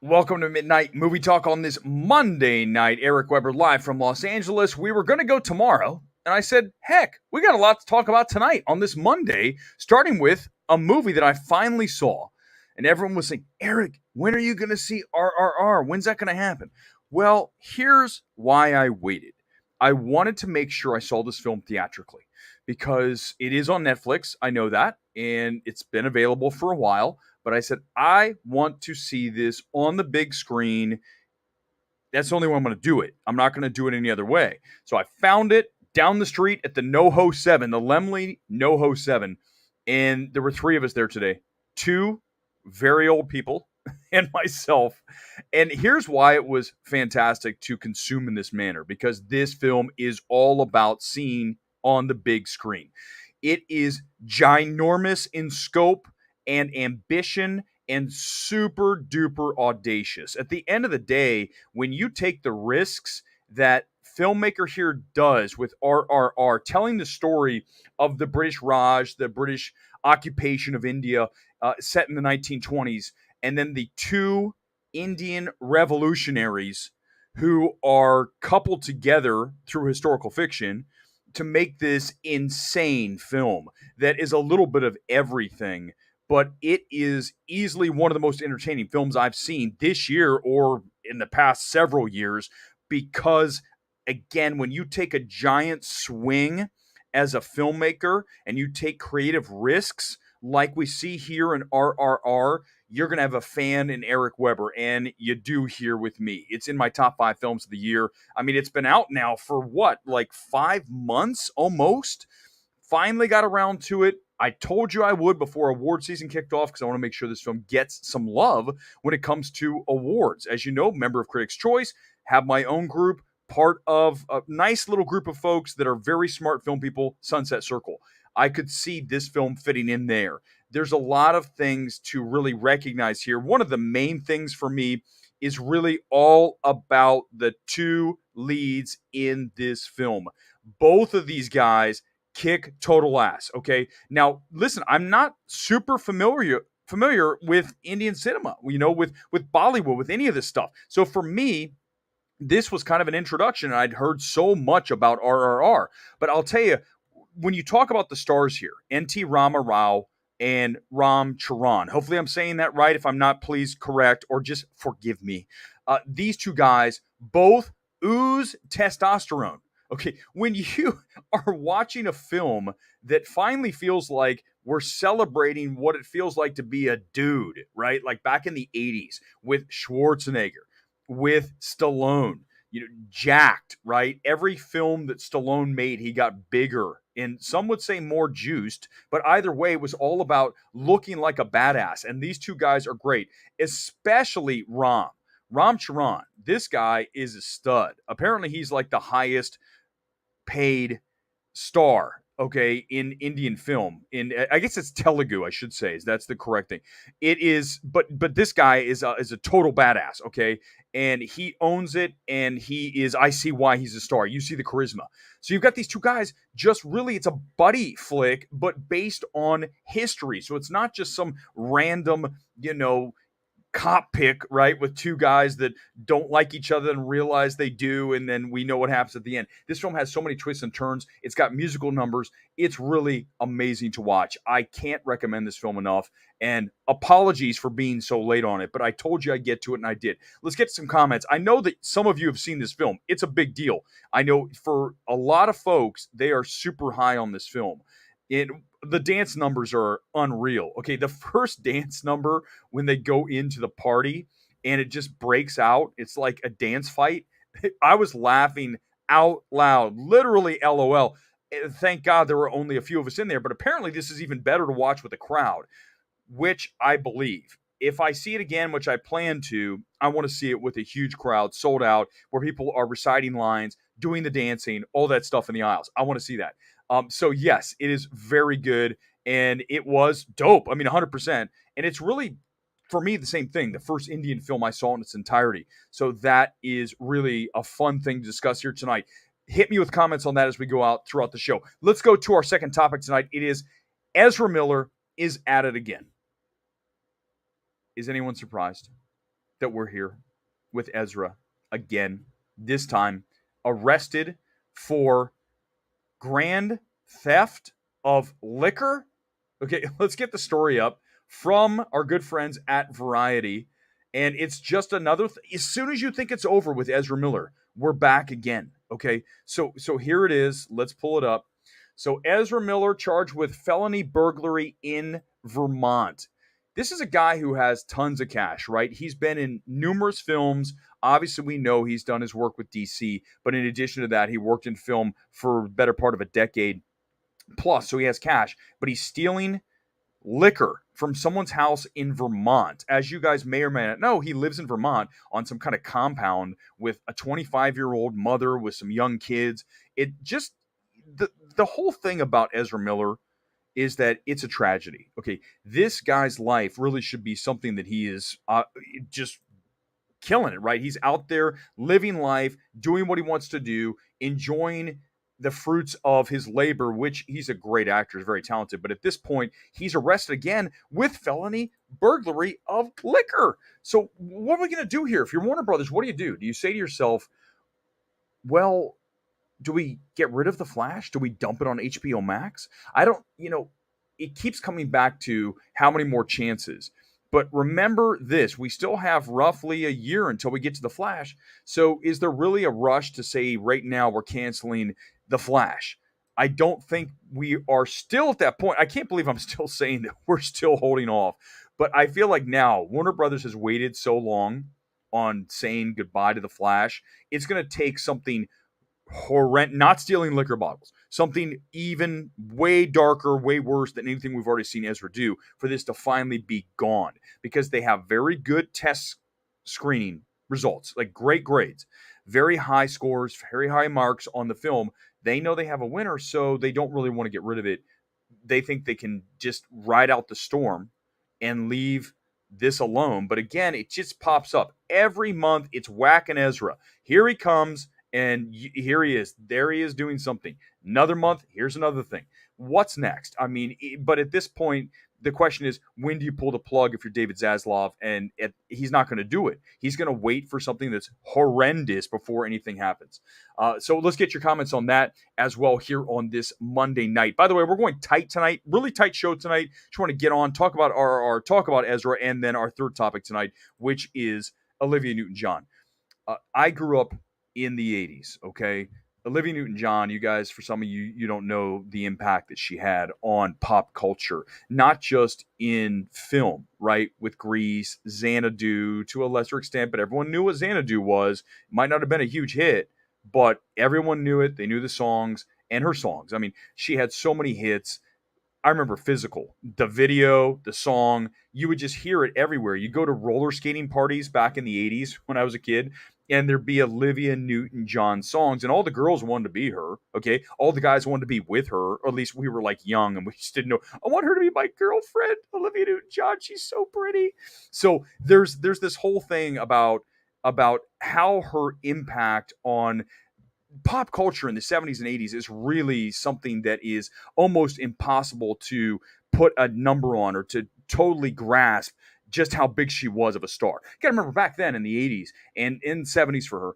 Welcome to Midnight Movie Talk on this Monday night. Eric Weber live from Los Angeles. We were going to go tomorrow, and I said, heck, we got a lot to talk about tonight on this Monday, starting with a movie that I finally saw. And everyone was saying, Eric, when are you going to see RRR? When's that going to happen? Well, here's why I waited. I wanted to make sure I saw this film theatrically because it is on Netflix. I know that, and it's been available for a while. But I said, I want to see this on the big screen. That's the only way I'm going to do it. I'm not going to do it any other way. So I found it down the street at the NoHo 7, the Lemley NoHo 7. And there were three of us there today. Two very old people and myself. And here's why it was fantastic to consume in this manner. Because this film is all about seeing on the big screen. It is ginormous in scope and ambition and super duper audacious. At the end of the day, when you take the risks that filmmaker here does with RRR, telling the story of the British Raj, the British occupation of India set in the 1920s, and then the two Indian revolutionaries who are coupled together through historical fiction to make this insane film that is a little bit of everything. But it is easily one of the most entertaining films I've seen this year or in the past several years because, again, when you take a giant swing as a filmmaker and you take creative risks like we see here in RRR, you're going to have a fan in Eric Weber, and you do here with me. It's in my top 5 films of the year. I mean, it's been out now for what, like 5 months almost? Finally got around to it. I told you I would before award season kicked off because I want to make sure this film gets some love when it comes to awards. As you know, member of Critics' Choice, have my own group, part of a nice little group of folks that are very smart film people, Sunset Circle. I could see this film fitting in there. There's a lot of things to really recognize here. One of the main things for me is really all about the two leads in this film. Both of these guys kick total ass. Okay. Now, listen, I'm not super familiar with Indian cinema, with Bollywood, with any of this stuff. So for me, this was kind of an introduction, and I'd heard so much about RRR. But I'll tell you, when you talk about the stars here, N.T. Rama Rao and Ram Charan, hopefully I'm saying that right. If I'm not, please correct or just forgive me. These two guys both ooze testosterone. Okay, when you are watching a film that finally feels like we're celebrating what it feels like to be a dude, right? Like back in the 80s with Schwarzenegger, with Stallone, jacked, right? Every film that Stallone made, he got bigger and some would say more juiced, but either way, it was all about looking like a badass. And these two guys are great, especially Ram Charan. This guy is a stud. Apparently, he's like the highest paid star, okay, in Indian film. I guess it's Telugu, I should say. That's the correct thing. It is, but this guy is a total badass, okay, and he owns it, and he is. I see why he's a star. You see the charisma. So you've got these two guys. Just really, it's a buddy flick, but based on history. So it's not just some random, cop pick, right, with two guys that don't like each other and realize they do, and then we know what happens at the end. This film has so many twists and turns. It's got musical numbers. It's really amazing to watch. I can't recommend this film enough, and apologies for being so late on it, but I told you I'd get to it, and I did. Let's get to some comments. I know that some of you have seen this film. It's a big deal. I know for a lot of folks, they are super high on this film. The dance numbers are unreal. Okay, the first dance number when they go into the party and it just breaks out, it's like a dance fight. I was laughing out loud, literally LOL. Thank God there were only a few of us in there, but apparently this is even better to watch with a crowd, which I believe. If I see it again, which I plan to, I want to see it with a huge crowd, sold out, where people are reciting lines, doing the dancing, all that stuff in the aisles. I want to see that. So yes, it is very good, and it was dope. I mean, 100%. And it's really, for me, the same thing. The first Indian film I saw in its entirety. So that is really a fun thing to discuss here tonight. Hit me with comments on that as we go out throughout the show. Let's go to our second topic tonight. It is Ezra Miller is at it again. Is anyone surprised? that we're here with Ezra again, this time arrested for grand theft of liquor. Okay, let's get the story up from our good friends at Variety. And it's just another as soon as you think it's over with Ezra Miller, we're back again. Okay. So here it is. Let's pull it up. So Ezra Miller charged with felony burglary in Vermont. This is a guy who has tons of cash, right? He's been in numerous films. Obviously, we know he's done his work with DC, but in addition to that, he worked in film for the better part of a decade plus, so he has cash, but he's stealing liquor from someone's house in Vermont. As you guys may or may not know, he lives in Vermont on some kind of compound with a 25-year-old mother with some young kids. It just the whole thing about Ezra Miller is that it's a tragedy. Okay, this guy's life really should be something that he is just killing it, right? He's out there living life, doing what he wants to do, enjoying the fruits of his labor, which he's a great actor, is very talented. But at this point, he's arrested again with felony burglary of liquor. So what are we going to do here? If you're Warner Brothers, what do you do? Do you say to yourself, well, do we get rid of The Flash? Do we dump it on HBO Max? I don't, it keeps coming back to how many more chances. But remember this, we still have roughly a year until we get to The Flash. So is there really a rush to say right now we're canceling The Flash? I don't think we are still at that point. I can't believe I'm still saying that we're still holding off. But I feel like now Warner Brothers has waited so long on saying goodbye to The Flash. It's going to take something horrendous, not stealing liquor bottles, something even way darker, way worse than anything we've already seen Ezra do for this to finally be gone, because they have very good test screening results, like great grades, very high scores, very high marks on the film. They know they have a winner, so they don't really want to get rid of it. They think they can just ride out the storm and leave this alone. But again, it just pops up every month. It's whacking Ezra. Here he comes. And here he is. There he is doing something. Another month, here's another thing. What's next? I mean, but at this point, the question is, when do you pull the plug if you're David Zaslav? And he's not going to do it. He's going to wait for something that's horrendous before anything happens. So let's get your comments on that as well here on this Monday night. By the way, we're going tight tonight. Really tight show tonight. Just want to get on, talk about RRR, talk about Ezra, and then our third topic tonight, which is Olivia Newton-John. I grew up in the 80s, okay? Olivia Newton-John, you guys, for some of you, you don't know the impact that she had on pop culture, not just in film, right? With Grease, Xanadu to a lesser extent, but everyone knew what Xanadu was. It might not have been a huge hit, but everyone knew it. They knew the songs and her songs. I mean, she had so many hits. I remember Physical, the video, the song, you would just hear it everywhere. You go to roller skating parties back in the 80s when I was a kid, and there'd be Olivia Newton-John songs, and all the girls wanted to be her, okay? All the guys wanted to be with her, or at least we were like young, and we just didn't know, I want her to be my girlfriend, Olivia Newton-John, she's so pretty. So there's this whole thing about how her impact on pop culture in the 70s and 80s is really something that is almost impossible to put a number on or to totally grasp just how big she was of a star. You gotta remember back then in the 80s and in the 70s for her,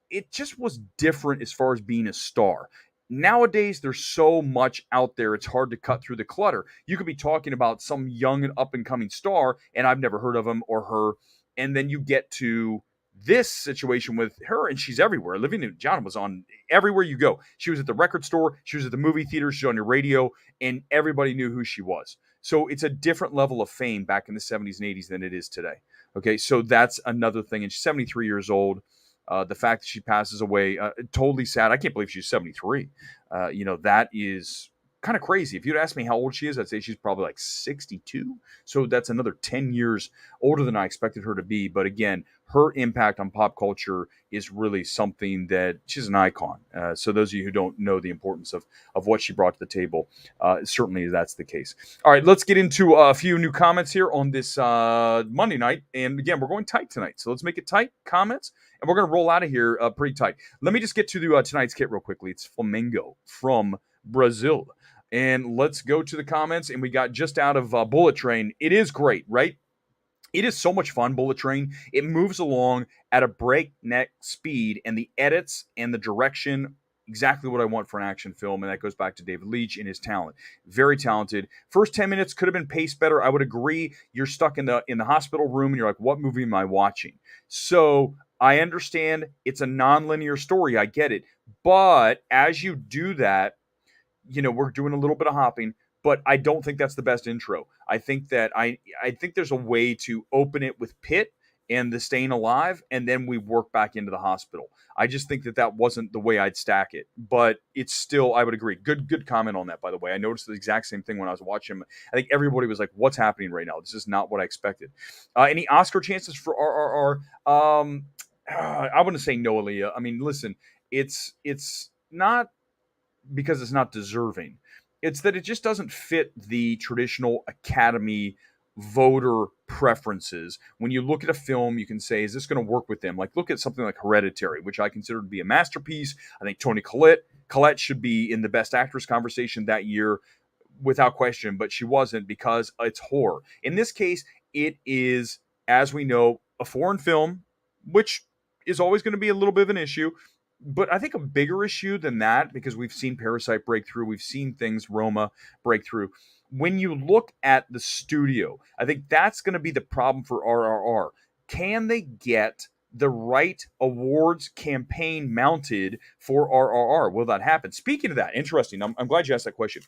it just was different as far as being a star. Nowadays, there's so much out there, it's hard to cut through the clutter. You could be talking about some young and up-and-coming star, and I've never heard of him or her, and then you get to this situation with her, and she's everywhere. Olivia Newton-John was on everywhere you go. She was at the record store, she was at the movie theater, she was on your radio, and everybody knew who she was. So it's a different level of fame back in the 70s and 80s than it is today. Okay, so that's another thing. And she's 73 years old. The fact that she passes away, totally sad. I can't believe she's 73. That is kind of crazy. If you'd ask me how old she is, I'd say she's probably like 62. So that's another 10 years older than I expected her to be. But again, her impact on pop culture is really something that she's an icon. So those of you who don't know the importance of what she brought to the table, certainly that's the case. All right, let's get into a few new comments here on this Monday night. And again, we're going tight tonight. So let's make it tight, comments, and we're going to roll out of here pretty tight. Let me just get to tonight's kit real quickly. It's Flamengo from Brazil. And let's go to the comments. And we got just out of Bullet Train. It is great, right? It is so much fun, Bullet Train. It moves along at a breakneck speed, and the edits and the direction, exactly what I want for an action film. And that goes back to David Leitch and his talent. Very talented. First 10 minutes could have been paced better. I would agree. You're stuck in the hospital room, and you're like, what movie am I watching? So I understand it's a non-linear story. I get it. But as you do that, we're doing a little bit of hopping, but I don't think that's the best intro. I think that I think there's a way to open it with Pitt and the staying alive, and then we work back into the hospital. I just think that wasn't the way I'd stack it, but it's still, I would agree. Good comment on that, by the way. I noticed the exact same thing when I was watching. I think everybody was like, "What's happening right now? This is not what I expected." Any Oscar chances for RRR? I want to say no, Aaliyah. I mean, listen, it's not because it's not deserving. It's that it just doesn't fit the traditional Academy voter preferences. When you look at a film, you can say, is this going to work with them? Like, look at something like Hereditary, which I consider to be a masterpiece. I think Toni Collette should be in the Best Actress conversation that year without question, but she wasn't because it's horror. In this case, it is, as we know, a foreign film, which is always going to be a little bit of an issue. But I think a bigger issue than that, because we've seen Parasite break through, we've seen things, Roma break through. When you look at the studio, I think that's going to be the problem for RRR. Can they get the right awards campaign mounted for RRR? Will that happen? Speaking of that, interesting. I'm glad you asked that question.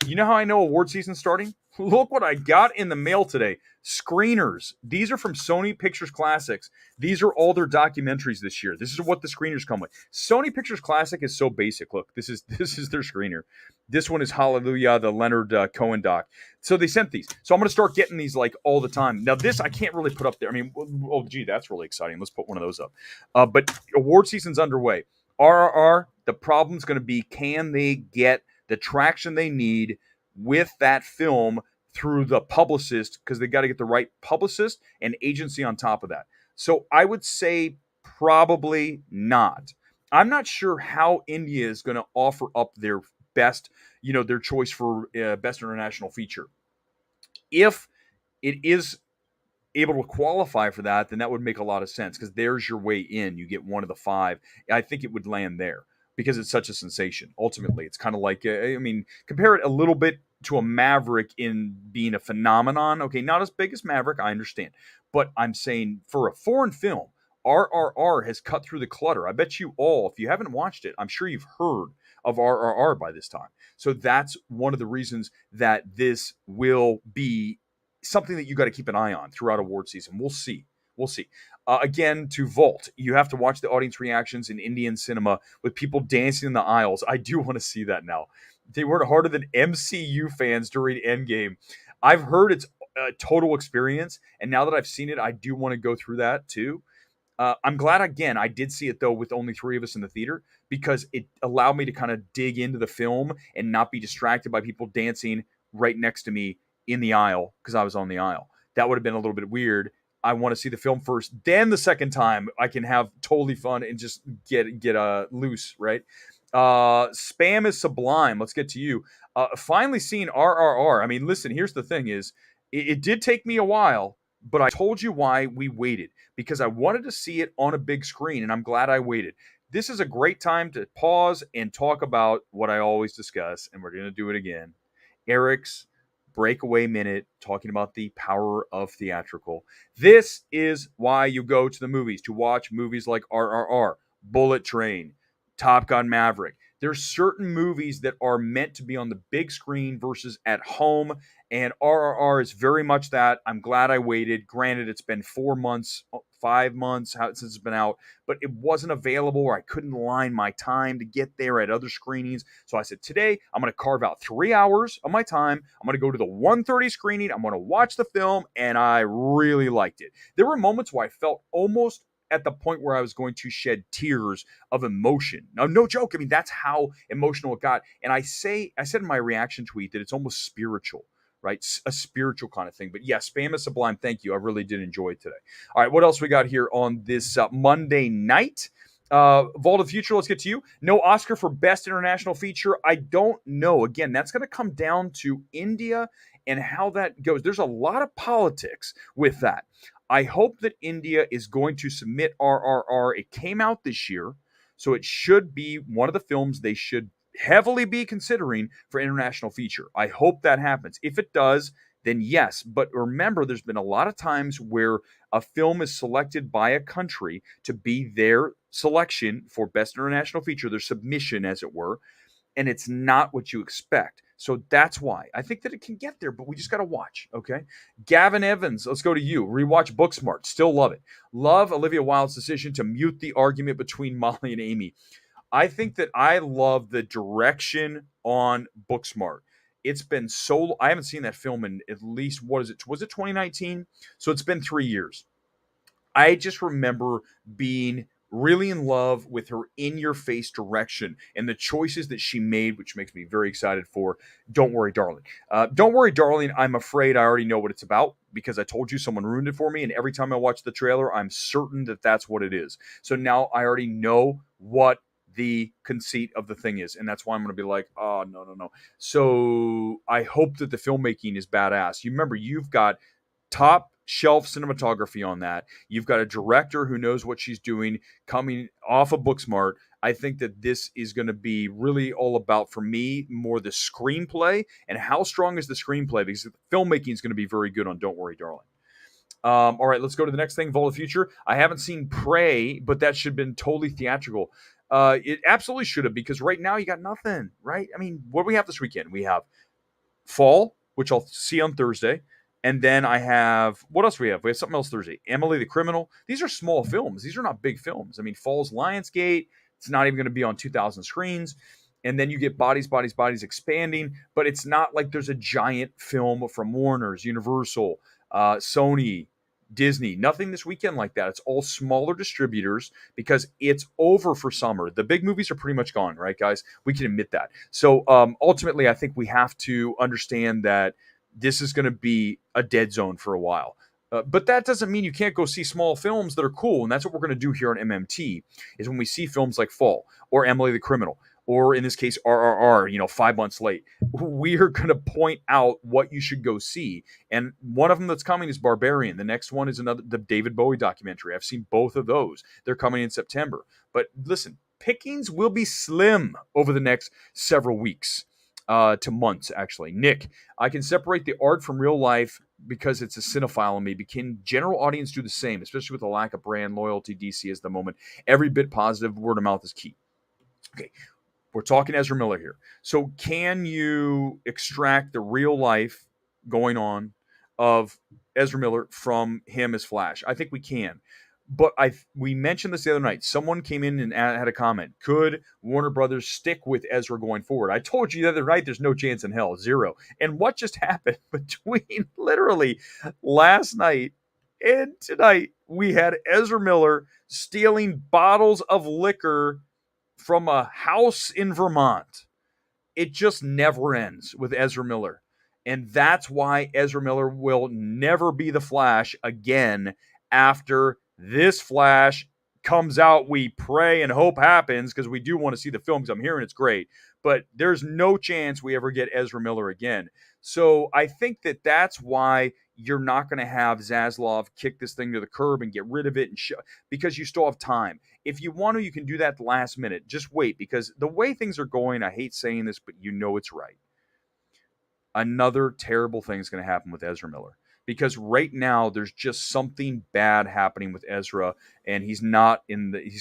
You know how I know award season's starting? Look what I got in the mail today. Screeners. These are from Sony Pictures Classics. These are all their documentaries this year. This is what the screeners come with. Sony Pictures Classic is so basic. Look, this is their screener. This one is Hallelujah, the Leonard Cohen doc. So they sent these. So I'm going to start getting these like all the time. Now this I can't really put up there. I mean, oh gee, that's really exciting. Let's put one of those up. But award season's underway. RRR, the problem's going to be, can they get the traction they need with that film through the publicist, because they got to get the right publicist and agency on top of that. So I would say probably not. I'm not sure how India is going to offer up their best, their choice for best international feature. If it is able to qualify for that, then that would make a lot of sense, because there's your way in. You get one of the five. I think it would land there because it's such a sensation. Ultimately, it's kind of like, compare it a little bit to a Maverick in being a phenomenon. Okay, not as big as Maverick, I understand. But I'm saying for a foreign film, RRR has cut through the clutter. I bet you all, if you haven't watched it, I'm sure you've heard of RRR by this time. So that's one of the reasons that this will be something that you got to keep an eye on throughout award season. We'll see. Again, to Vault, you have to watch the audience reactions in Indian cinema with people dancing in the aisles. I do want to see that now. They weren't harder than MCU fans during Endgame. I've heard it's a total experience, and now that I've seen it, I do want to go through that too. I'm glad, again, I did see it, though, with only 3 of us in the theater, because it allowed me to kind of dig into the film and not be distracted by people dancing right next to me in the aisle, because I was on the aisle. That would have been a little bit weird. I want to see the film first. Then the second time, I can have totally fun and just get loose, right? Spam is sublime. Let's get to you. Finally seeing RRR. I mean, listen, here's the thing is, it did take me a while, but I told you why we waited, because I wanted to see it on a big screen, and I'm glad I waited. This is a great time to pause and talk about what I always discuss, and we're going to do it again. Eric's breakaway minute, talking about the power of theatrical. This is why you go to the movies, to watch movies like RRR, Bullet Train, Top Gun Maverick. There's certain movies that are meant to be on the big screen versus at home, and RRR is very much that. I'm glad I waited. Granted, it's been 4 months, 5 months since it's been out, but it wasn't available, or I couldn't line my time to get there at other screenings. So I said, today, I'm going to carve out 3 hours of my time. I'm going to go to the 1:30 screening. I'm going to watch the film, and I really liked it. There were moments where I felt almost at the point where I was going to shed tears of emotion. Now, no joke. I mean, that's how emotional it got. And I said in my reaction tweet that it's almost spiritual, right? A spiritual kind of thing. But yeah, Spam is sublime. Thank you. I really did enjoy it today. All right, what else we got here on this Monday night? Vault of the Future, let's get to you. No Oscar for Best International Feature. I don't know. Again, that's going to come down to India and how that goes. There's a lot of politics with that. I hope that India is going to submit RRR. It came out this year, so it should be one of the films they should heavily be considering for international feature. I hope that happens. If it does, then yes. But remember, there's been a lot of times where a film is selected by a country to be their selection for best international feature, their submission, as it were, and it's not what you expect. So that's why I think that it can get there, but we just got to watch. Okay. Gavin Evans, let's go to you. Rewatch Booksmart. Still love it. Love Olivia Wilde's decision to mute the argument between Molly and Amy. I think that I love the direction on Booksmart. It's been so, I haven't seen that film in at least, what is it? Was it 2019? So it's been 3 years. I just remember being really in love with her in your face direction and the choices that she made, which makes me very excited for Don't Worry, Darling. Don't Worry, Darling, I'm afraid I already know what it's about because I told you someone ruined it for me. And every time I watch the trailer, I'm certain that that's what it is. So now I already know what the conceit of the thing is. And that's why I'm going to be like, oh, no. So I hope that the filmmaking is badass. You remember, you've got top shelf cinematography on that. You've got a director who knows what she's doing coming off of Booksmart. I think that this is going to be really all about, for me, more the screenplay and how strong is the screenplay, because the filmmaking is going to be very good on Don't Worry, Darling. All right, let's go to the next thing, Vault of the Future. I haven't seen Prey, but that should have been totally theatrical. It absolutely should have, because right now you got nothing, right? I mean, what do we have this weekend? We have Fall, which I'll see on Thursday. And then I have, what else do we have? We have something else Thursday. Emily the Criminal. These are small films. These are not big films. I mean, Fall's Lionsgate. It's not even going to be on 2,000 screens. And then you get Bodies expanding. But it's not like there's a giant film from Warner's, Universal, Sony, Disney. Nothing this weekend like that. It's all smaller distributors because it's over for summer. The big movies are pretty much gone, right, guys? We can admit that. So ultimately, I think we have to understand that this is going to be a dead zone for a while. But that doesn't mean you can't go see small films that are cool. And that's what we're going to do here on MMT, is when we see films like Fall or Emily the Criminal, or in this case, RRR, 5 months late, we are going to point out what you should go see. And one of them that's coming is Barbarian. The next one is the David Bowie documentary. I've seen both of those. They're coming in September. But listen, pickings will be slim over the next several weeks. To months, actually. Nick, I can separate the art from real life because it's a cinephile in me. But can general audience do the same, especially with the lack of brand loyalty DC is the moment? Every bit positive, word of mouth is key. Okay, we're talking Ezra Miller here. So can you extract the real life going on of Ezra Miller from him as Flash? I think we can. But we mentioned this the other night. Someone came in and had a comment. Could Warner Brothers stick with Ezra going forward? I told you the other night there's no chance in hell. Zero. And what just happened between literally last night and tonight? We had Ezra Miller stealing bottles of liquor from a house in Vermont. It just never ends with Ezra Miller. And that's why Ezra Miller will never be the Flash again after this Flash comes out. We pray and hope happens, because we do want to see the film, because I'm hearing it's great. But there's no chance we ever get Ezra Miller again. So I think that that's why you're not going to have Zaslav kick this thing to the curb and get rid of it, and because you still have time. If you want to, you can do that last minute. Just wait, because the way things are going, I hate saying this, but you know it's right. Another terrible thing is going to happen with Ezra Miller, because right now there's just something bad happening with Ezra, and he's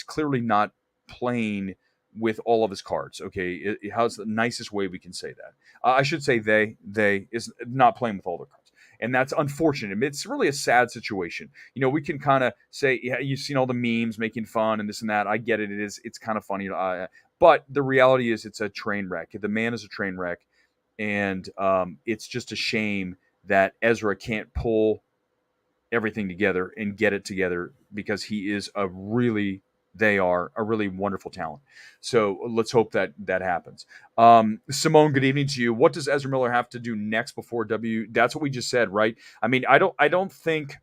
clearly not playing with all of his cards. Okay, how's the nicest way we can say that? I should say they is not playing with all their cards. And that's unfortunate. It's really a sad situation. We can kind of say, yeah, you've seen all the memes making fun and this and that. I get it. It's kind of funny. But the reality is it's a train wreck. The man is a train wreck. And it's just a shame that Ezra can't pull everything together and get it together, because they are a really wonderful talent. So let's hope that happens. Simone, good evening to you. What does Ezra Miller have to do next before That's what we just said, right? I mean, I don't think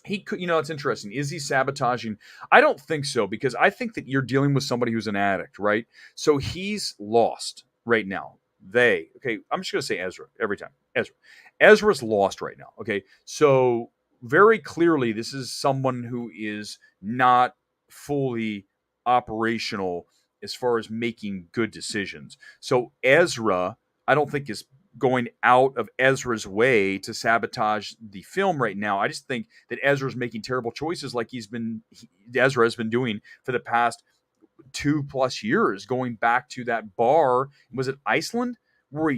he could. It's interesting. Is he sabotaging? I don't think so, because I think that you're dealing with somebody who's an addict, right? So he's lost right now. I'm just going to say Ezra every time. Ezra. Ezra's lost right now. Okay. So very clearly, this is someone who is not fully operational as far as making good decisions. So Ezra, I don't think is going out of Ezra's way to sabotage the film right now. I just think that Ezra's making terrible choices like Ezra has been doing for the past 2+ years, going back to that bar. Was it Iceland where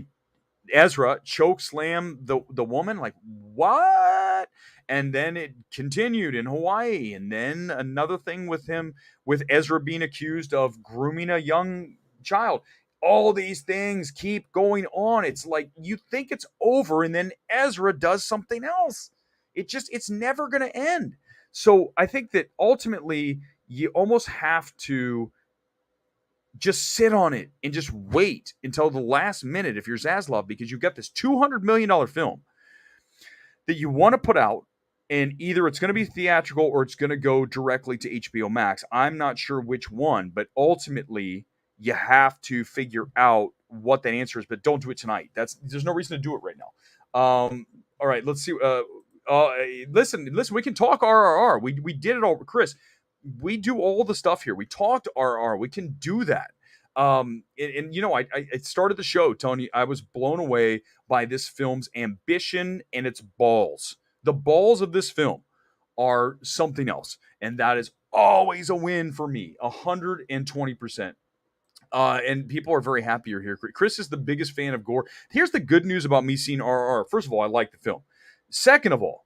Ezra choke slam the woman? Like, what? And then it continued in Hawaii, and then another thing with him, with Ezra being accused of grooming a young child. All these things keep going on. It's like you think it's over, and then Ezra does something else. It's never going to end. So I think that ultimately you almost have to just sit on it and just wait until the last minute if you're Zaslav, because you've got this $200 million film that you want to put out, and either it's going to be theatrical or it's going to go directly to HBO Max. I'm not sure which one, but ultimately you have to figure out what that answer is, but don't do it tonight. There's no reason to do it right now. All right, let's see. Listen, we can talk RRR. We did it all, Chris. We do all the stuff here. We talked RR. We can do that. And you know, I started the show telling you I was blown away by this film's ambition and its balls. The balls of this film are something else, and that is always a win for me. 120%. And people are very happy you're here. Chris is the biggest fan of gore. Here's the good news about me seeing RR. First of all, I like the film. Second of all,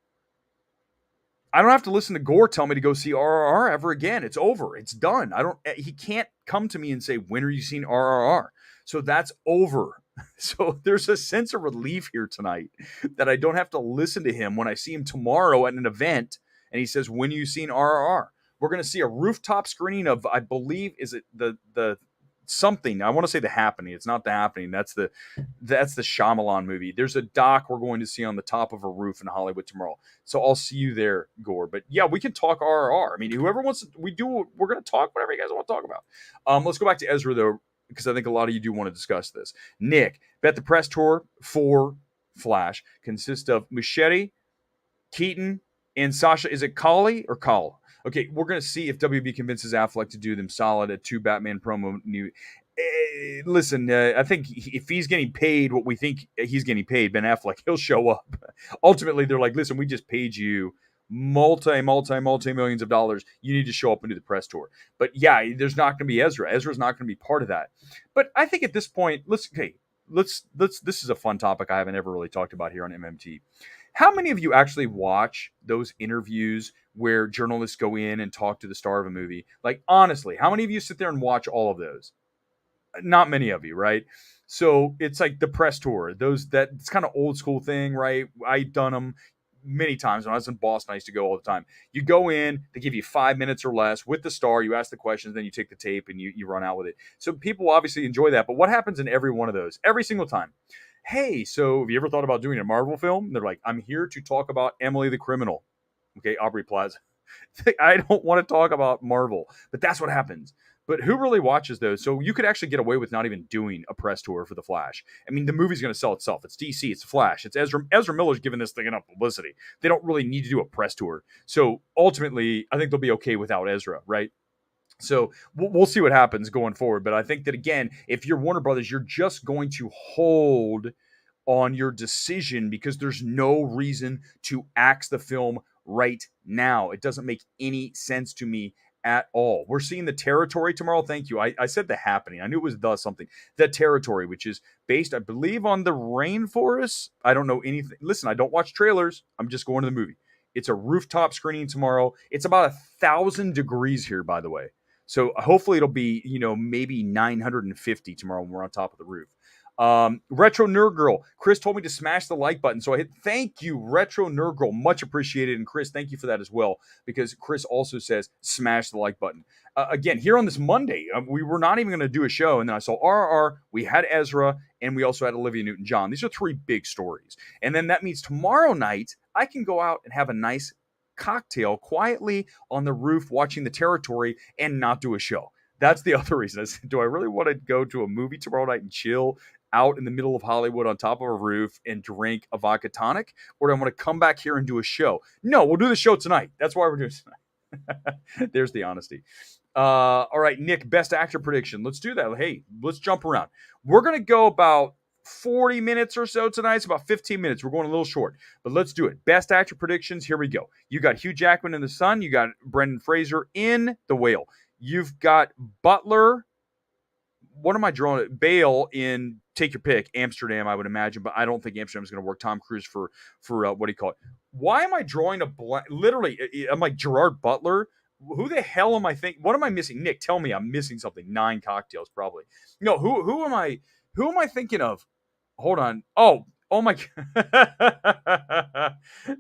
I don't have to listen to Gore tell me to go see RRR ever again. It's over. It's done. He can't come to me and say, when are you seeing RRR? So that's over. So there's a sense of relief here tonight that I don't have to listen to him when I see him tomorrow at an event and he says, when are you seeing RRR? We're going to see a rooftop screening of, I believe, is it the something? I want to say The Happening. It's not The Happening. That's the Shyamalan movie. There's a doc we're going to see on the top of a roof in Hollywood tomorrow. So I'll see you there, Gore. But yeah, we can talk RRR. I mean, whoever wants to, we're going to talk whatever you guys want to talk about. Let's go back to Ezra though, because I think a lot of you do want to discuss this. Nick, bet the press tour for Flash consists of Machete, Keaton, and Sasha. Is it Kali or Kal? Okay, we're going to see if WB convinces Affleck to do them solid at 2 Batman promo. Listen, I think if he's getting paid what we think he's getting paid, Ben Affleck, he'll show up. Ultimately, they're like, listen, we just paid you multi-millions of dollars. You need to show up and do the press tour. But yeah, there's not going to be Ezra. Ezra's not going to be part of that. But I think at this point, let's. This is a fun topic I haven't ever really talked about here on MMT. How many of you actually watch those interviews where journalists go in and talk to the star of a movie? Like, honestly, how many of you sit there and watch all of those? Not many of you, right? So it's like the press tour. It's kind of old school thing, right? I've done them many times. When I was in Boston, I used to go all the time. You go in, they give you 5 minutes or less with the star. You ask the questions, then you take the tape and you run out with it. So people obviously enjoy that. But what happens in every one of those? Every single time. Hey, so have you ever thought about doing a Marvel film? And they're like, I'm here to talk about Emily the Criminal. Okay, Aubrey Plaza. I don't want to talk about Marvel, but that's what happens. But who really watches those? So you could actually get away with not even doing a press tour for The Flash. I mean, the movie's going to sell itself. It's DC. It's The Flash. It's Ezra Miller's giving this thing enough publicity. They don't really need to do a press tour. So ultimately, I think they'll be okay without Ezra, right? So we'll see what happens going forward. But I think that, again, if you're Warner Brothers, you're just going to hold on your decision because there's no reason to axe the film right now. It doesn't make any sense to me at all. We're seeing The Territory tomorrow. Thank you. I said The Happening. I knew it was the something. The Territory, which is based, I believe, on the rainforest. I don't know anything. Listen, I don't watch trailers. I'm just going to the movie. It's a rooftop screening tomorrow. It's about 1,000 degrees here, by the way. So hopefully it'll be, maybe 950 tomorrow when we're on top of the roof. Retro Nerd Girl. Chris told me to smash the like button. So I hit thank you, Retro Nerd Girl. Much appreciated. And Chris, thank you for that as well. Because Chris also says smash the like button. Again, here on this Monday, we were not even going to do a show. And then I saw RRR. We had Ezra. And we also had Olivia Newton-John. These are 3 big stories. And then that means tomorrow night, I can go out and have a nice cocktail quietly on the roof watching The Territory and not do a show. That's the other reason. I said, do I really want to go to a movie tomorrow night and chill out in the middle of Hollywood on top of a roof and drink a vodka tonic? Or do I want to come back here and do a show? No, we'll do the show tonight. That's why we're doing it tonight. There's the honesty. All right, Nick, best actor prediction. Let's do that. Hey, let's jump around. We're going to go about 40 minutes or so tonight. It's about 15 minutes. We're going a little short, but let's do it. Best actor predictions. Here we go. You got Hugh Jackman in The Sun. You got Brendan Fraser in The Whale. You've got Butler. What am I drawing? Bale in take your pick. Amsterdam, I would imagine, but I don't think Amsterdam is going to work. Tom Cruise for what do you call it? Why am I drawing a blank? Literally, I'm like Gerard Butler. Who the hell am I thinking? What am I missing? Nick, tell me I'm missing something. 9 cocktails, probably. No, who am I? Who am I thinking of? Hold on. Oh my.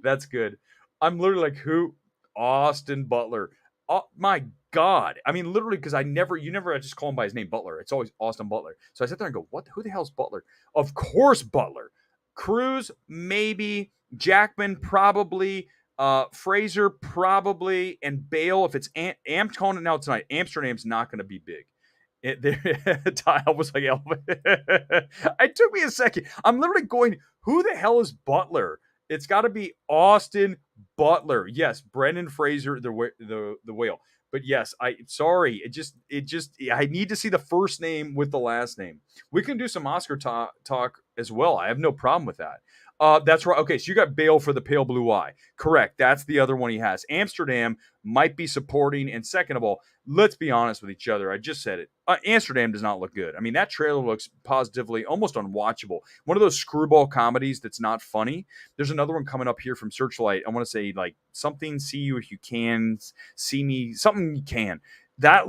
That's good. I'm literally like, who? Austin Butler. Oh my God. I mean, literally, because I just call him by his name, Butler. It's always Austin Butler. So I sit there and go, what? Who the hell's Butler? Of course, Butler. Cruise, maybe. Jackman, probably. Fraser, probably. And Bale, if it's calling it now tonight, Amsterdam's not going to be big. Tile was like, it took me a second. I'm literally going, who the hell is Butler? It's got to be Austin Butler. Yes, Brendan Fraser, the whale. But yes, sorry. I need to see the first name with the last name. We can do some Oscar talk as well. I have no problem with that. That's right. Okay, so you got Bale for The Pale Blue Eye. Correct. That's the other one he has. Amsterdam might be supporting. And second of all, let's be honest with each other. I just said it. Amsterdam does not look good. I mean, that trailer looks positively almost unwatchable. One of those screwball comedies that's not funny. There's another one coming up here from Searchlight. I want to say like something, see you if you can, see me, something you can. That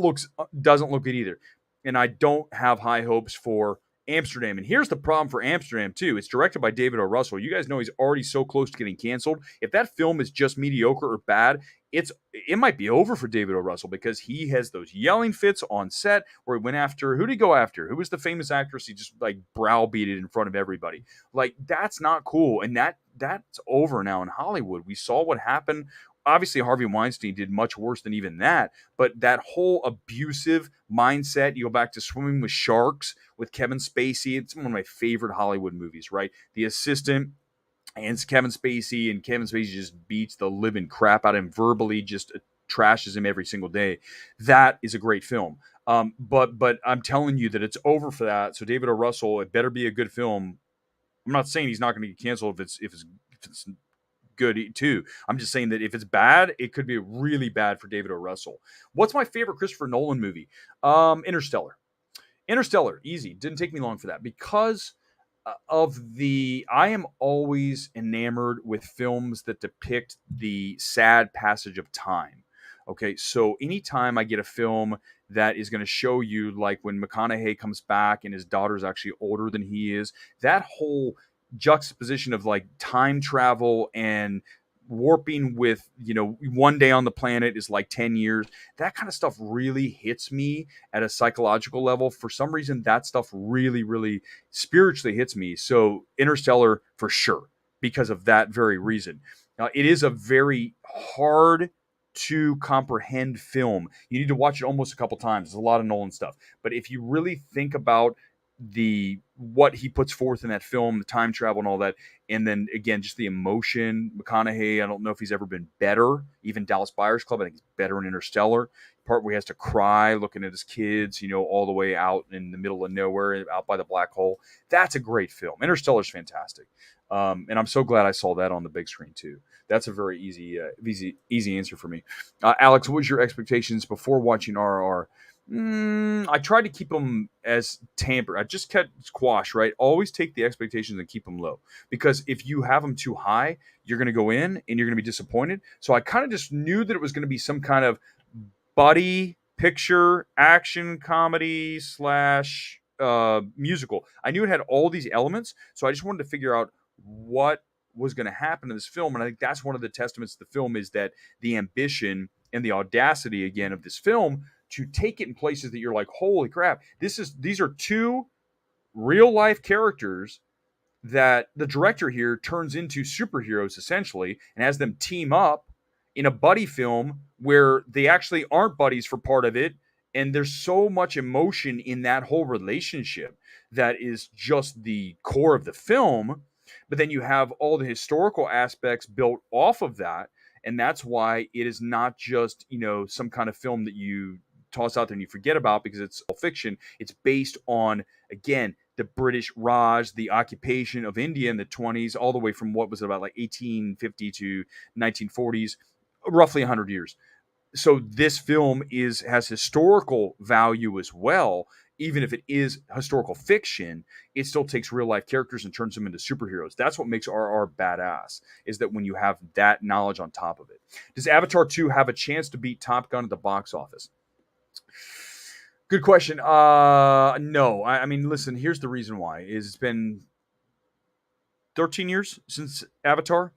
doesn't look good either. And I don't have high hopes for Amsterdam. And here's the problem for Amsterdam, too. It's directed by David O. Russell. You guys know he's already so close to getting canceled. If that film is just mediocre or bad, it might be over for David O. Russell because he has those yelling fits on set where he went after, who did he go after? Who was the famous actress he just like browbeated in front of everybody? Like, that's not cool. And that's over now in Hollywood. We saw what happened. Obviously, Harvey Weinstein did much worse than even that, but that whole abusive mindset, you go back to Swimming with Sharks with Kevin Spacey. It's one of my favorite Hollywood movies, right? The Assistant and Kevin Spacey, and Kevin Spacey just beats the living crap out of him, verbally just trashes him every single day. That is a great film. But I'm telling you that it's over for that. So David O. Russell, it better be a good film. I'm not saying he's not going to get canceled if it's good too. I'm just saying that if it's bad, it could be really bad for David O. Russell. What's my favorite Christopher Nolan movie? Interstellar. Interstellar, easy. Didn't take me long for that because I am always enamored with films that depict the sad passage of time. Okay, so anytime I get a film that is going to show you, like when McConaughey comes back and his daughter's actually older than he is, that whole juxtaposition of like time travel and warping with, one day on the planet is like 10 years. That kind of stuff really hits me at a psychological level. For some reason, that stuff really, really spiritually hits me. So Interstellar for sure, because of that very reason. It is a very hard to comprehend film. You need to watch it almost a couple times. There's a lot of Nolan stuff. But if you really think about what he puts forth in that film, the time travel and all that, and then again just the emotion. McConaughey, I don't know if he's ever been better. Even Dallas Buyers Club, I think he's better in Interstellar. Part where he has to cry looking at his kids, all the way out in the middle of nowhere, out by the black hole. That's a great film. Interstellar's fantastic, and I'm so glad I saw that on the big screen too. That's a very easy answer for me. Alex, what was your expectations before watching RRR? I tried to keep them as tampered. I just kept squash, right? Always take the expectations and keep them low. Because if you have them too high, you're going to go in and you're going to be disappointed. So I kind of just knew that it was going to be some kind of buddy picture, action comedy / musical. I knew it had all these elements. So I just wanted to figure out what was going to happen in this film. And I think that's one of the testaments to the film is that the ambition and the audacity, again, of this film to take it in places that you're like, holy crap, these are two real life characters that the director here turns into superheroes essentially and has them team up in a buddy film where they actually aren't buddies for part of it And there's so much emotion in that whole relationship that is just the core of the film. But then you have all the historical aspects built off of that. And that's why it is not just, some kind of film that you toss out there and you forget about because it's all fiction. It's based on, again, the British Raj, the occupation of India in the 20s, all the way from what was it, about like 1850 to 1940s, roughly 100 years. So this film has historical value as well. Even if it is historical fiction, it still takes real life characters and turns them into superheroes. That's what makes RR badass, is that when you have that knowledge on top of it. Does Avatar 2 have a chance to beat Top Gun at the box office? Good question. No. I mean, listen, here's the reason why. It's been 13 years since Avatar.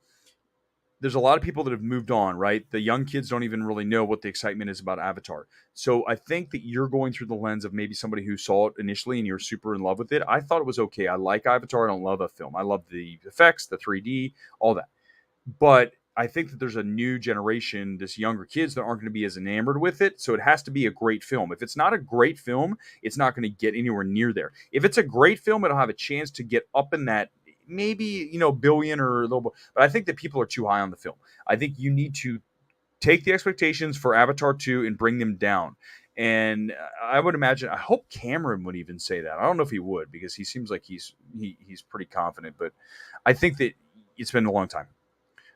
There's a lot of people that have moved on, right? The young kids don't even really know what the excitement is about Avatar. So I think that you're going through the lens of maybe somebody who saw it initially and you're super in love with it. I thought it was okay. I like Avatar. I don't love a film. I love the effects, the 3D, all that. But I think that there's a new generation, this younger kids that aren't going to be as enamored with it. So it has to be a great film. If it's not a great film, it's not going to get anywhere near there. If it's a great film, it'll have a chance to get up in that maybe, billion or a little bit. But I think that people are too high on the film. I think you need to take the expectations for Avatar 2 and bring them down. And I would imagine, I hope Cameron would even say that. I don't know if he would, because he seems like he's pretty confident. But I think that it's been a long time.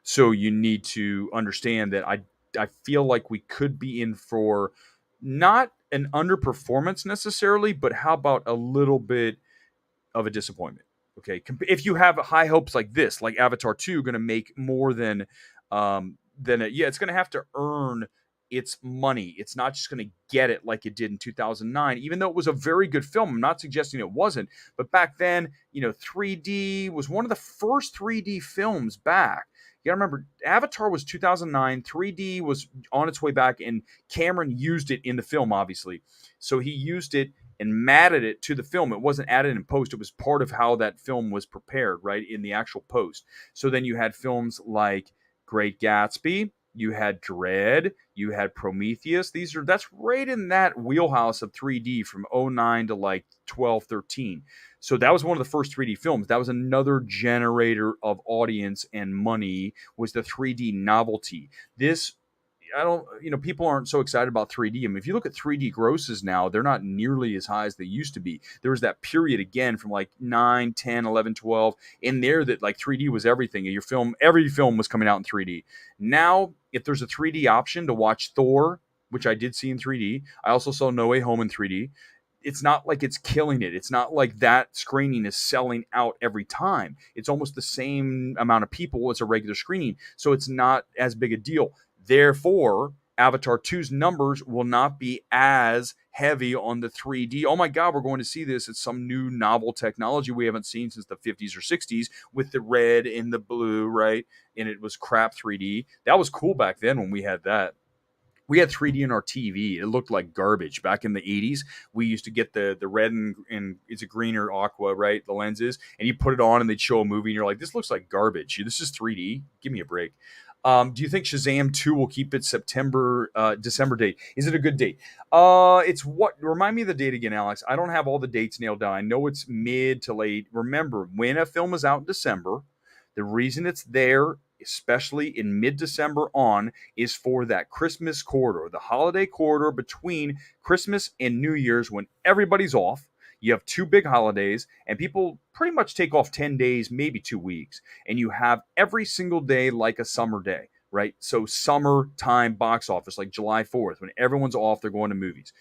So you need to understand that I feel like we could be in for not an underperformance necessarily, but how about a little bit of a disappointment? Okay, if you have high hopes like this, like Avatar 2, going to make more than it's going to have to earn its money. It's not just going to get it like it did in 2009, even though it was a very good film. I'm not suggesting it wasn't, but back then, 3D was one of the first 3D films back. You got to remember, Avatar was 2009. 3D was on its way back, and Cameron used it in the film, obviously. So he used it and matted it to the film. It wasn't added in post. It was part of how that film was prepared, right, in the actual post. So then you had films like Great Gatsby, you had Dread, you had Prometheus. That's right in that wheelhouse of 3D from 09 to like 12, 13. So that was one of the first 3D films. That was another generator of audience and money, was the 3D novelty. People aren't so excited about 3D. I mean, if you look at 3D grosses now, they're not nearly as high as they used to be. There was that period again from like 9, 10, 11, 12 in there that like 3D was everything. Every film was coming out in 3D. Now, if there's a 3D option to watch Thor, which I did see in 3D, I also saw No Way Home in 3D. It's not like it's killing it. It's not like that screening is selling out every time. It's almost the same amount of people as a regular screening. So it's not as big a deal. Therefore, Avatar 2's numbers will not be as heavy on the 3D. Oh my God, we're going to see this. It's some new novel technology we haven't seen since the 50s or 60s with the red and the blue, right? And it was crap 3D. That was cool back then when we had that. We had 3D in our TV. It looked like garbage. Back in the 80s, we used to get the red and it's a green or aqua, right? The lenses. And you put it on and they'd show a movie and you're like, this looks like garbage. This is 3D. Give me a break. Do you think Shazam 2 will keep its December date? Is it a good date? It's what? Remind me of the date again, Alex. I don't have all the dates nailed down. I know it's mid to late. Remember, when a film is out in December, the reason it's there, especially in mid-December on, is for that Christmas quarter, the holiday quarter between Christmas and New Year's, when everybody's off. You have two big holidays, and people pretty much take off 10 days, maybe 2 weeks. And you have every single day like a summer day, right? So summertime box office, like July 4th, when everyone's off, they're going to movies.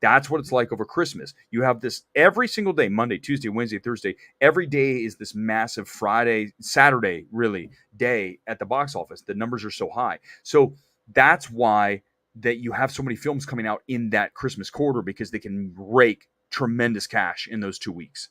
That's what it's like over Christmas. You have this every single day, Monday, Tuesday, Wednesday, Thursday. Every day is this massive Friday, Saturday, really, day at the box office. The numbers are so high. So that's why that you have so many films coming out in that Christmas quarter, because they can rake tremendous cash in those 2 weeks.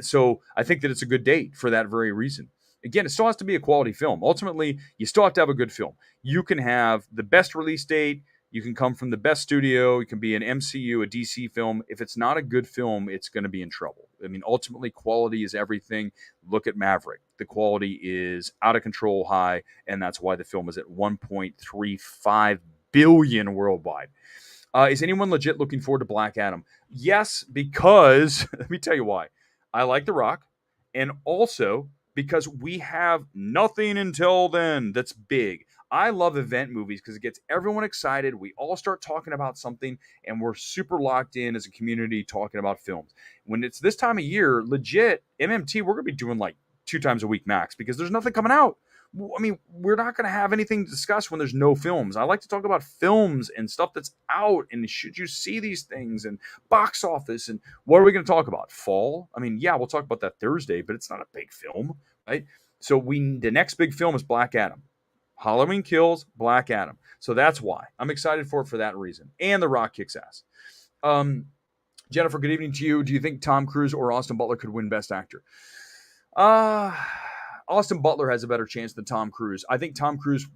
So I think that it's a good date for that very reason. Again, it still has to be a quality film. Ultimately, you still have to have a good film. You can have the best release date. You can come from the best studio. It can be an MCU, a DC film. If it's not a good film, it's going to be in trouble. I mean, ultimately, quality is everything. Look at Maverick. The quality is out of control high, and that's why the film is at $1.35 billion worldwide. Is anyone legit looking forward to Black Adam? Yes, because let me tell you why. I like The Rock, and also because we have nothing until then that's big. I love event movies because it gets everyone excited. We all start talking about something, and we're super locked in as a community talking about films. When it's this time of year, legit, MMT, we're going to be doing like 2 times a week max because there's nothing coming out. I mean, we're not going to have anything to discuss when there's no films. I like to talk about films and stuff that's out, and should you see these things, and box office, and what are we going to talk about? Fall? I mean, yeah, we'll talk about that Thursday, but it's not a big film, right? So the next big film is Black Adam. Halloween Kills, Black Adam. So that's why. I'm excited for it for that reason. And The Rock kicks ass. Jennifer, good evening to you. Do you think Tom Cruise or Austin Butler could win Best Actor? Austin Butler has a better chance than Tom Cruise. I think Tom Cruise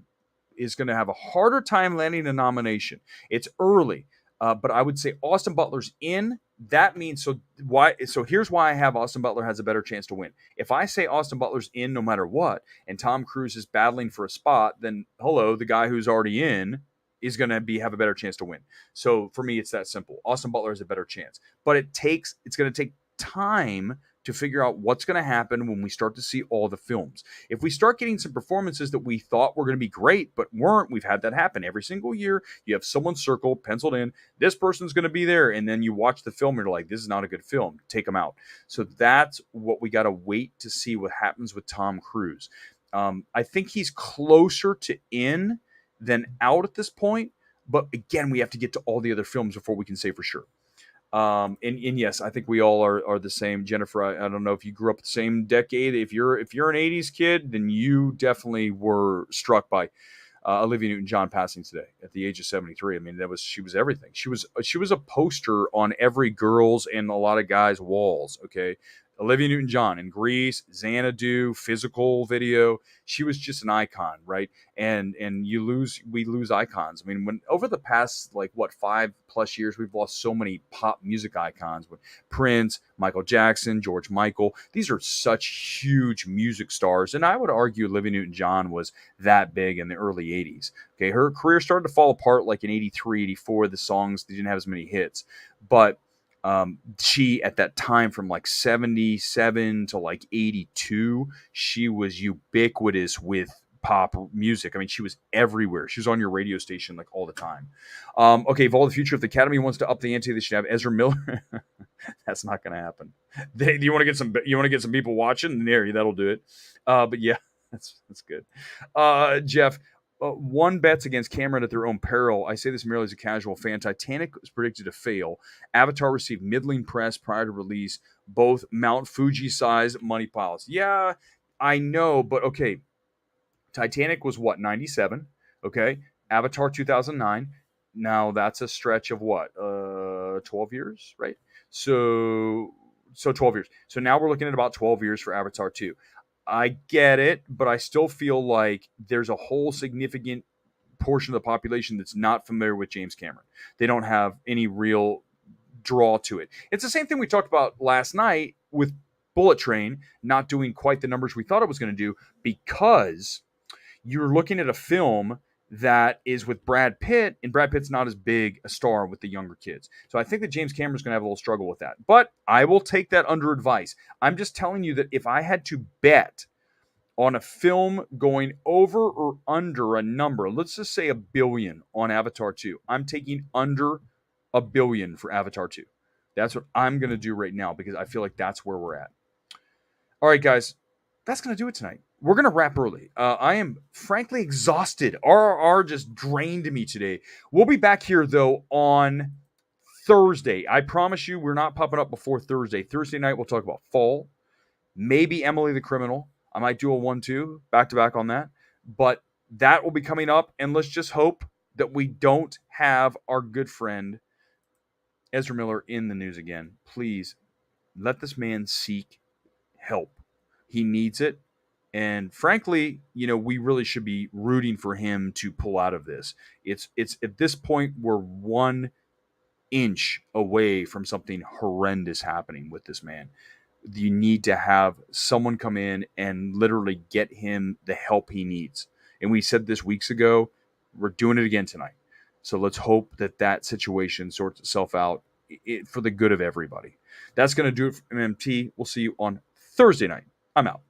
is going to have a harder time landing a nomination. It's early, but I would say Austin Butler's in. That means so why? So here's why I have Austin Butler has a better chance to win. If I say Austin Butler's in no matter what, and Tom Cruise is battling for a spot, then hello, the guy who's already in is going to have a better chance to win. So for me, it's that simple. Austin Butler has a better chance, but it's going to take time to figure out what's going to happen when we start to see all the films. If we start getting some performances that we thought were going to be great but weren't, we've had that happen every single year. You have someone circled, penciled in, this person's going to be there, and then you watch the film and you're like, this is not a good film, take them out. So that's what we got to wait to see what happens with Tom Cruise. I think he's closer to in than out at this point, but again, we have to get to all the other films before we can say for sure. And yes, I think we all are the same. Jennifer, I don't know if you grew up the same decade. If you're an 80s kid, then you definitely were struck by Olivia Newton-John passing today at the age of 73. I mean, she was everything. She was a poster on every girl's and a lot of guys' walls, okay? Olivia Newton-John in Grease, Xanadu, Physical video. She was just an icon, right? And we lose icons. I mean, when over the past 5+ years, we've lost so many pop music icons with Prince, Michael Jackson, George Michael. These are such huge music stars, and I would argue Olivia Newton-John was that big in the early 80s. Okay, her career started to fall apart like in 83, 84. The songs didn't have as many hits, but she at that time from 77 to 82, she was ubiquitous with pop music. I mean, she was everywhere. She was on your radio station all the time. Okay, of all the future, if the Academy wants to up the ante, they should have Ezra Miller. That's not going to happen. You want to get some people watching? There, that'll do it. But yeah, that's good. Jeff. One bets against Cameron at their own peril. I say this merely as a casual fan. Titanic was predicted to fail. Avatar received middling press prior to release. Both Mount Fuji-sized money piles. Yeah, I know, but okay. Titanic was what, 97? Okay. Avatar 2009. Now that's a stretch of what? 12 years, right? So 12 years. So now we're looking at about 12 years for Avatar 2. I get it, but I still feel like there's a whole significant portion of the population that's not familiar with James Cameron. They don't have any real draw to it. It's the same thing we talked about last night with Bullet Train not doing quite the numbers we thought it was going to do because you're looking at a film that is with Brad Pitt, and Brad Pitt's not as big a star with the younger kids. So I think that James Cameron's going to have a little struggle with that. But I will take that under advice. I'm just telling you that if I had to bet on a film going over or under a number, let's just say $1 billion on Avatar 2, I'm taking under $1 billion for Avatar 2. That's what I'm going to do right now because I feel like that's where we're at. All right, guys, that's going to do it tonight. We're going to wrap early. I am frankly exhausted. RRR just drained me today. We'll be back here, though, on Thursday. I promise you we're not popping up before Thursday. Thursday night, we'll talk about Fall, maybe Emily the Criminal. I might do a 1-2 back-to-back on that. But that will be coming up, and let's just hope that we don't have our good friend Ezra Miller in the news again. Please, let this man seek help. He needs it. And frankly, we really should be rooting for him to pull out of this. It's at this point, we're 1 inch away from something horrendous happening with this man. You need to have someone come in and literally get him the help he needs. And we said this weeks ago. We're doing it again tonight. So let's hope that that situation sorts itself out for the good of everybody. That's going to do it for MMT. We'll see you on Thursday night. I'm out.